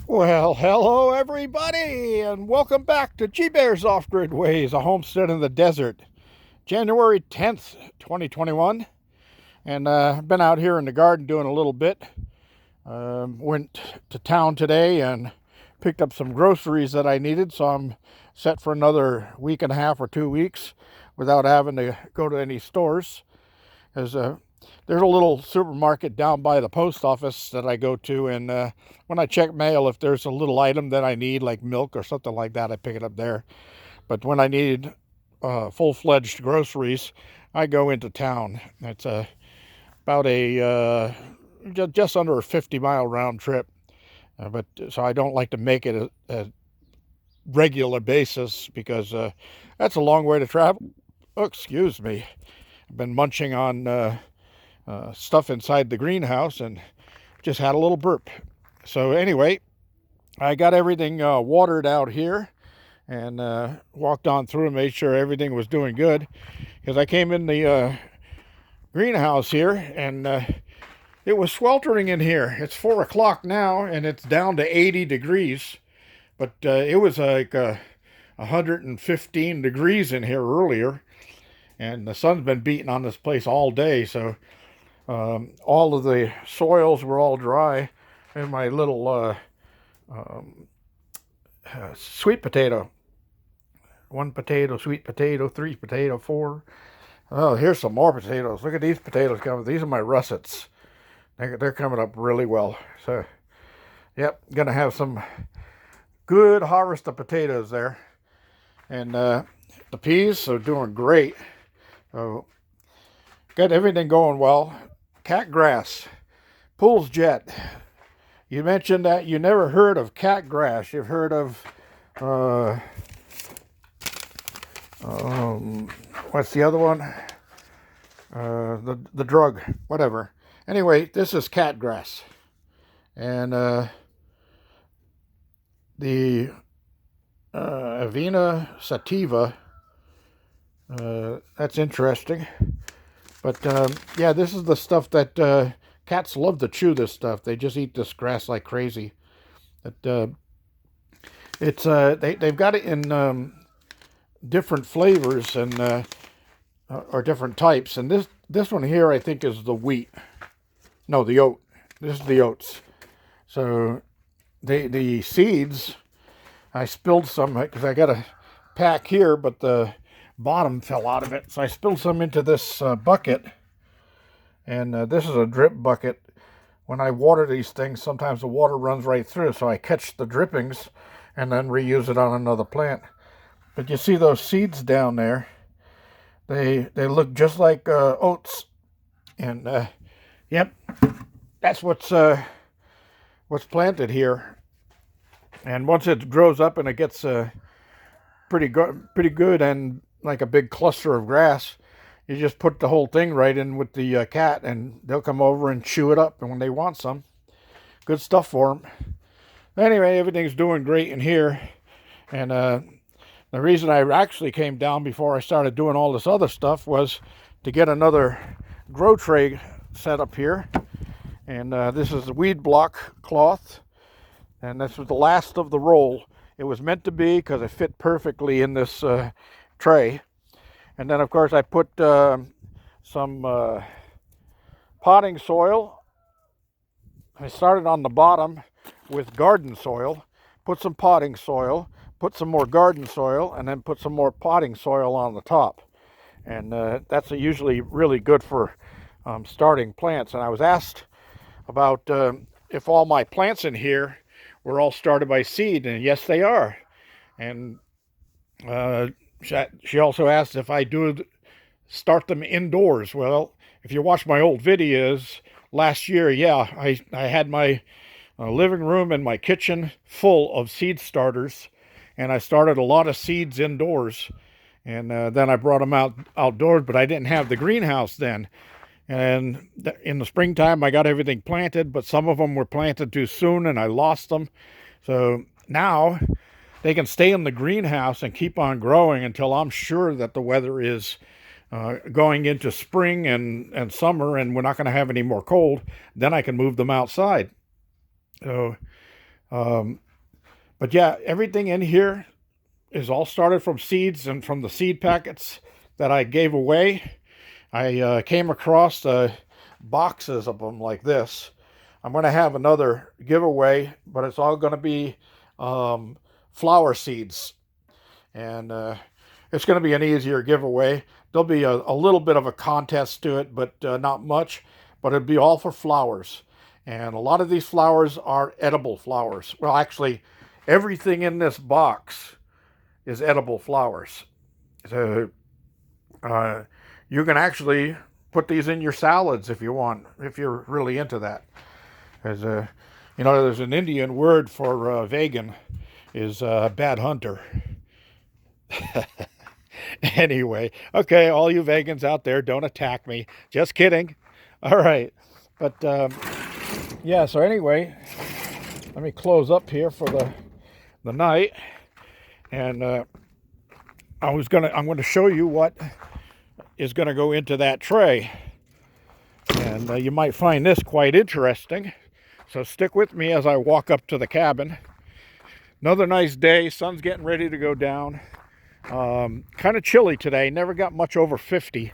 Well, hello everybody, and welcome back to G-Bear's Off-Grid Ways, a homestead in the desert. January 10th, 2021, and I've been out here in the garden doing a little bit. Went to town today and picked up some groceries that I needed, so I'm set for another week and a half or 2 weeks without having to go to any stores. There's a little supermarket down by the post office that I go to, and when I check mail, if there's a little item that I need, like milk or something like that, I pick it up there. But when I need full-fledged groceries, I go into town. It's about a just under a 50-mile round trip, but so I don't like to make it a regular basis because that's a long way to travel. Oh, excuse me. I've been munching on stuff inside the greenhouse and just had a little burp. So anyway, I got everything watered out here and walked on through and made sure everything was doing good, because I came in the greenhouse here and it was sweltering in here. It's 4 o'clock now and it's down to 80 degrees, but it was like 115 degrees in here earlier, and the sun's been beating on this place all day, so all of the soils were all dry, and my little sweet potato, 1 potato, sweet potato, 3 potato, 4. Oh, here's some more potatoes. Look at these potatoes coming. These are my russets. They're coming up really well. So, yep, gonna have some good harvest of potatoes there. And the peas are doing great. So, got everything going well. Catgrass, Pools Jet. You mentioned that you never heard of catgrass. You've heard of, what's the other one? The drug, whatever. Anyway, this is catgrass. And the Avena sativa, that's interesting. But yeah, this is the stuff that cats love to chew. This stuff, they just eat this grass like crazy. But they've got it in different flavors and or different types. And this one here, I think, is the wheat. No, the oat. This is the oats. So the seeds, I spilled some because I got a pack here, but the bottom fell out of it, so I spilled some into this bucket, and this is a drip bucket. When I water these things, sometimes the water runs right through, so I catch the drippings and then reuse it on another plant. But you see those seeds down there, they look just like oats, and yep, that's what's planted here. And once it grows up and it gets pretty good and like a big cluster of grass, you just put the whole thing right in with the cat, and they'll come over and chew it up, and when they want some, good stuff for them. Anyway, everything's doing great in here, and the reason I actually came down before I started doing all this other stuff was to get another grow tray set up here, and this is the weed block cloth, and this was the last of the roll. It was meant to be because it fit perfectly in this tray. And then, of course, I put some potting soil. I started on the bottom with garden soil, put some potting soil, put some more garden soil, and then put some more potting soil on the top. And that's usually really good for starting plants. And I was asked about if all my plants in here were all started by seed, and yes, they are. And she also asked if I do start them indoors. Well, if you watch my old videos last year, yeah, I had my living room and my kitchen full of seed starters, and I started a lot of seeds indoors, and then I brought them outdoors, but I didn't have the greenhouse then. And in the springtime, I got everything planted, but some of them were planted too soon, and I lost them. So now they can stay in the greenhouse and keep on growing until I'm sure that the weather is going into spring and summer, and we're not going to have any more cold. Then I can move them outside. So But yeah, everything in here is all started from seeds and from the seed packets that I gave away. I came across boxes of them like this. I'm going to have another giveaway, but it's all going to be flower seeds. And it's going to be an easier giveaway. There'll be a little bit of a contest to it, but not much. But it'll be all for flowers. And a lot of these flowers are edible flowers. Well, actually, everything in this box is edible flowers. So you can actually put these in your salads if you want, if you're really into that. As you know, there's an Indian word for vegan, is bad hunter. Anyway, okay, all you vegans out there, don't attack me. Just kidding. All right, but yeah. So anyway, let me close up here for the night, and I'm going to show you what is going to go into that tray, and you might find this quite interesting. So stick with me as I walk up to the cabin. Another nice day. Sun's getting ready to go down. Kind of chilly today. Never got much over 50,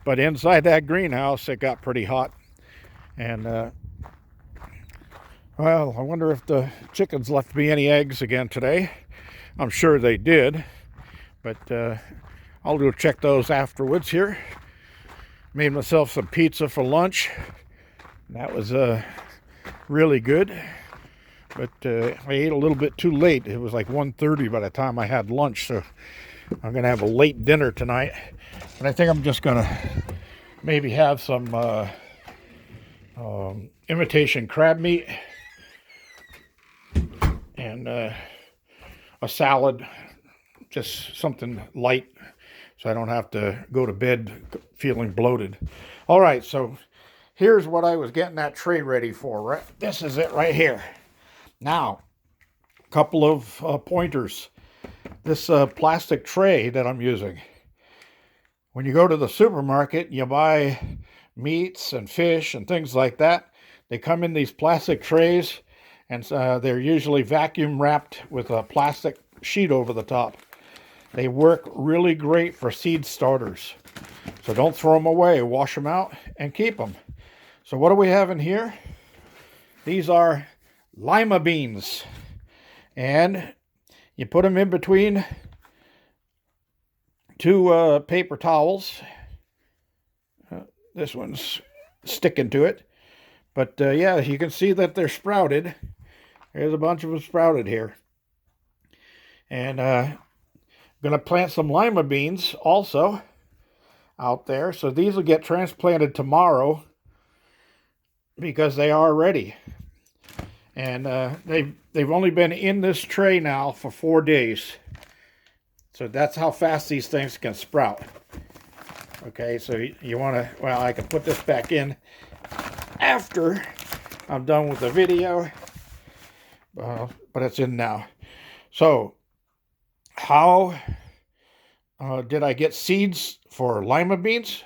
but inside that greenhouse it got pretty hot. And well, I wonder if the chickens left me any eggs again today. I'm sure they did, but I'll go check those afterwards here. Made myself some pizza for lunch. That was really good, but I ate a little bit too late. It was like 1:30 by the time I had lunch, so I'm gonna have a late dinner tonight. And I think I'm just gonna maybe have some imitation crab meat and a salad, just something light, so I don't have to go to bed feeling bloated. All right, so here's what I was getting that tray ready for. Right, this is it right here. Now, a couple of pointers. This plastic tray that I'm using. When you go to the supermarket, you buy meats and fish and things like that. They come in these plastic trays, and they're usually vacuum wrapped with a plastic sheet over the top. They work really great for seed starters. So don't throw them away. Wash them out and keep them. So what do we have in here? These are lima beans. And you put them in between two paper towels. This one's sticking to it. But yeah, you can see that they're sprouted. There's a bunch of them sprouted here. And I'm going to plant some lima beans also out there. So these will get transplanted tomorrow because they are ready. And they've only been in this tray now for 4 days. So that's how fast these things can sprout. Okay, so you want to, well, I can put this back in after I'm done with the video. But it's in now. So, how did I get seeds for lima beans?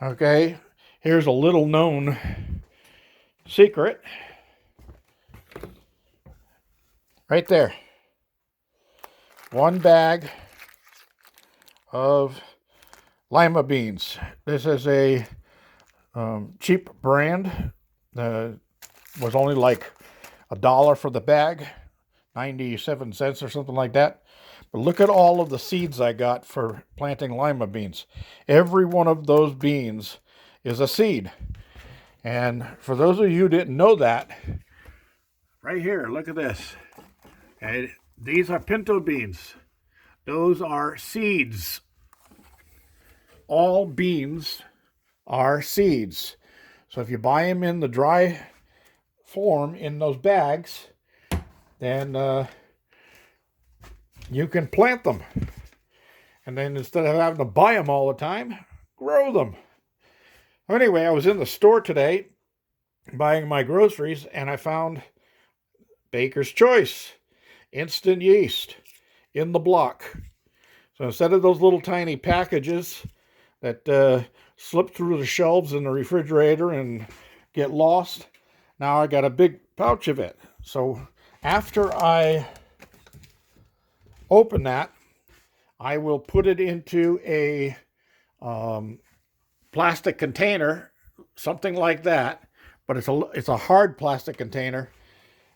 Okay, here's a little known secret. Right there. 1 bag of lima beans. This is a cheap brand. Was only like $1 for the bag, 97 cents or something like that. But look at all of the seeds I got for planting lima beans. Every one of those beans is a seed. And for those of you who didn't know that, right here, look at this. Okay, these are pinto beans. Those are seeds. All beans are seeds. So if you buy them in the dry form in those bags, then you can plant them. And then instead of having to buy them all the time, grow them. Anyway, I was in the store today buying my groceries, and I found Baker's Choice instant yeast in the block. So instead of those little tiny packages that slip through the shelves in the refrigerator and get lost, now I got a big pouch of it. So after I open that, I will put it into a plastic container, something like that. But it's a hard plastic container,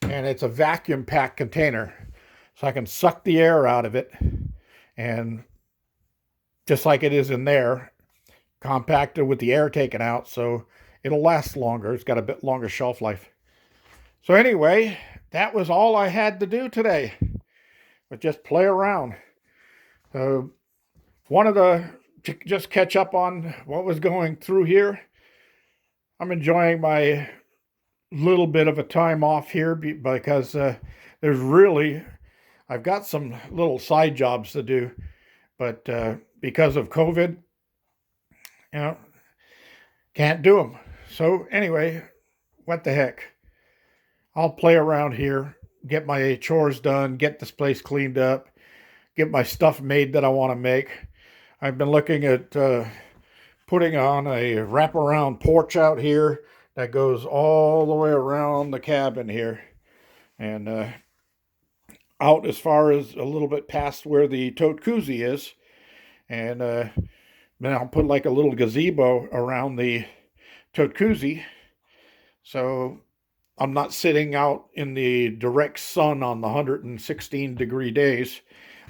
and it's a vacuum packed container. So I can suck the air out of it, and just like it is in there, compacted with the air taken out, so it'll last longer. It's got a bit longer shelf life. So anyway, that was all I had to do today, but just play around. Wanted to just catch up on what was going through here. I'm enjoying my little bit of a time off here because there's really, I've got some little side jobs to do, but because of COVID, can't do them. So anyway, what the heck? I'll play around here, get my chores done, get this place cleaned up, get my stuff made that I want to make. I've been looking at putting on a wraparound porch out here that goes all the way around the cabin here, and out as far as a little bit past where the tote koozie is, and then I'll put like a little gazebo around the tote koozie, so I'm not sitting out in the direct sun on the 116 degree days.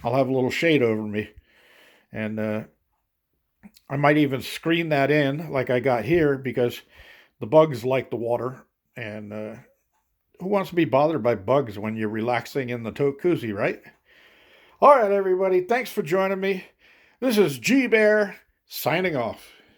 I'll have a little shade over me. And I might even screen that in like I got here because the bugs like the water. And who wants to be bothered by bugs when you're relaxing in the tote koozie, right? All right, everybody. Thanks for joining me. This is G Bear signing off.